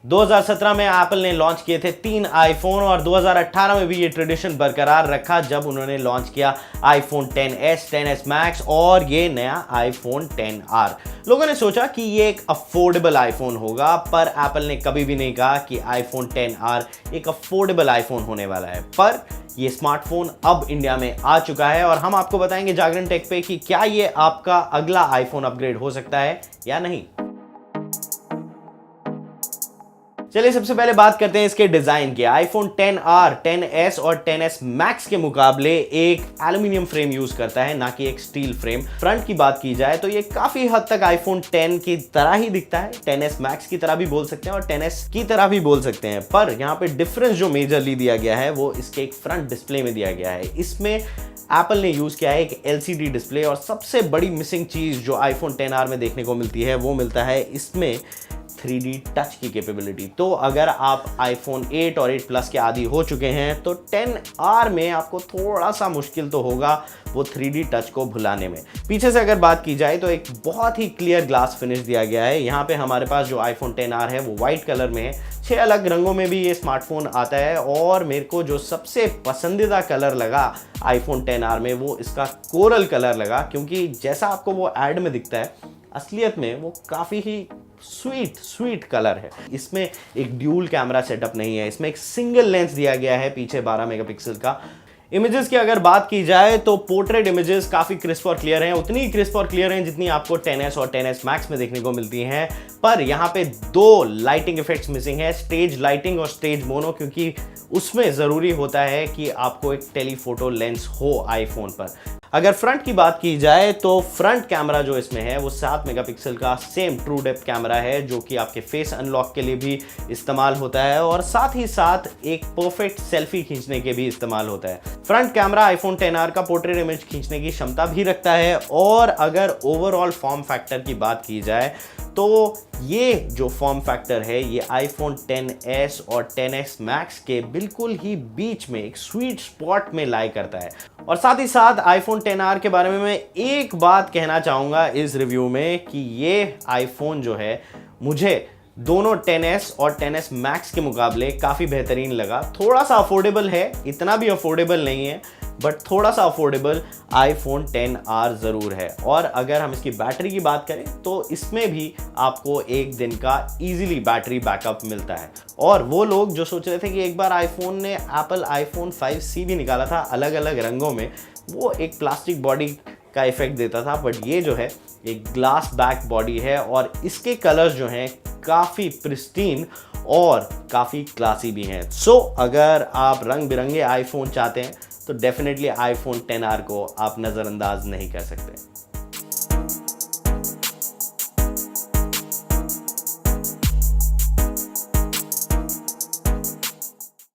2017 में एप्पल ने लॉन्च किए थे 3 आईफोन और 2018 में भी ये ट्रेडिशन बरकरार रखा जब उन्होंने लॉन्च किया आईफोन 10s, 10s मैक्स और ये नया आईफोन 10R। लोगों ने सोचा कि ये एक अफोर्डेबल आईफोन होगा, पर एप्पल ने कभी भी नहीं कहा कि आईफोन 10R एक अफोर्डेबल आईफोन होने वाला है। पर ये स्मार्टफोन अब इंडिया में आ चुका है और हम आपको बताएंगे जागरण टेक पे कि क्या ये आपका अगला आईफोन अपग्रेड हो सकता है या नहीं। चलिए सबसे पहले बात करते हैं इसके डिजाइन की। आईफोन 10R, 10s और 10s मैक्स के मुकाबले एक एल्यूमिनियम फ्रेम यूज करता है, ना कि एक स्टील फ्रेम। फ्रंट की बात की जाए तो ये काफी हद तक आईफोन 10 की तरह ही दिखता है, 10s मैक्स की तरह भी बोल सकते हैं और 10s की तरह भी बोल सकते हैं। पर यहाँ पे डिफरेंस जो मेजरली दिया गया है वो इसके एक फ्रंट डिस्प्ले में दिया गया है। इसमें एप्पल ने यूज किया है एक LCD डिस्प्ले और सबसे बड़ी मिसिंग चीज जो आईफोन 10R में देखने को मिलती है वो मिलता है इसमें 3D टच की कैपेबिलिटी। तो अगर आप आईफोन 8 और 8 प्लस के आदी हो चुके हैं तो 10R में आपको थोड़ा सा मुश्किल तो होगा वो 3D टच को भुलाने में। पीछे से अगर बात की जाए तो एक बहुत ही क्लियर ग्लास फिनिश दिया गया है। यहाँ पे हमारे पास जो आईफोन 10R है वो व्हाइट कलर में है। 6 अलग रंगों में भी ये स्मार्टफोन आता है और मेरे को जो सबसे पसंदीदा कलर लगा आईफोन 10R में वो इसका कोरल कलर लगा, क्योंकि जैसा आपको वो ऐड में दिखता है असलियत में वो काफ़ी ही स्वीट कलर है। इसमें एक ड्यूल कैमरा सेटअप नहीं है, इसमें एक सिंगल लेंस दिया गया है पीछे 12 मेगापिक्सल का। इमेजेस की अगर बात की जाए तो पोर्ट्रेट इमेजेस काफ़ी क्रिस्प और क्लियर हैं, उतनी ही क्रिस्प और क्लियर हैं जितनी आपको 10s और 10s मैक्स में देखने को मिलती हैं। पर यहाँ पे 2 लाइटिंग इफेक्ट्स मिसिंग है, स्टेज लाइटिंग और स्टेज मोनो, क्योंकि उसमें ज़रूरी होता है कि आपको एक टेलीफोटो लेंस हो आईफोन पर। अगर फ्रंट की बात की जाए तो फ्रंट कैमरा जो इसमें है वो 7 मेगापिक्सल का सेम ट्रू डेप्थ कैमरा है जो कि आपके फेस अनलॉक के लिए भी इस्तेमाल होता है और साथ ही साथ एक परफेक्ट सेल्फी खींचने के भी इस्तेमाल होता है। फ्रंट कैमरा आईफोन 10R का पोर्ट्रेट इमेज खींचने की क्षमता भी रखता है और अगर ओवरऑल फॉर्म फैक्टर की बात की जाए तो ये जो फॉर्म फैक्टर है ये आईफोन 10s और 10s मैक्स के बिल्कुल ही बीच में एक स्वीट स्पॉट में लाई करता है। और साथ ही साथ आईफोन 10R के बारे में मैं एक बात कहना चाहूँगा इस रिव्यू में कि ये आईफोन जो है मुझे दोनों 10s और 10s मैक्स के मुकाबले काफ़ी बेहतरीन लगा। थोड़ा सा अफोर्डेबल है, इतना भी अफोर्डेबल नहीं है, बट थोड़ा सा अफोर्डेबल आईफोन 10R ज़रूर है। और अगर हम इसकी बैटरी की बात करें तो इसमें भी आपको एक दिन का इजीली बैटरी बैकअप मिलता है। और वो लोग जो सोच रहे थे कि एक बार आईफोन ने एप्पल आईफोन 5C भी निकाला था अलग अलग रंगों में, वो एक प्लास्टिक बॉडी का इफेक्ट देता था, बट ये जो है एक ग्लास बैक बॉडी है और इसके कलर्स जो हैं काफ़ी प्रिस्टीन और काफ़ी क्लासी भी हैं। सो अगर आप रंग बिरंगे आईफोन चाहते हैं तो डेफिनेटली आईफोन 10R को आप नज़रअंदाज नहीं कर सकते।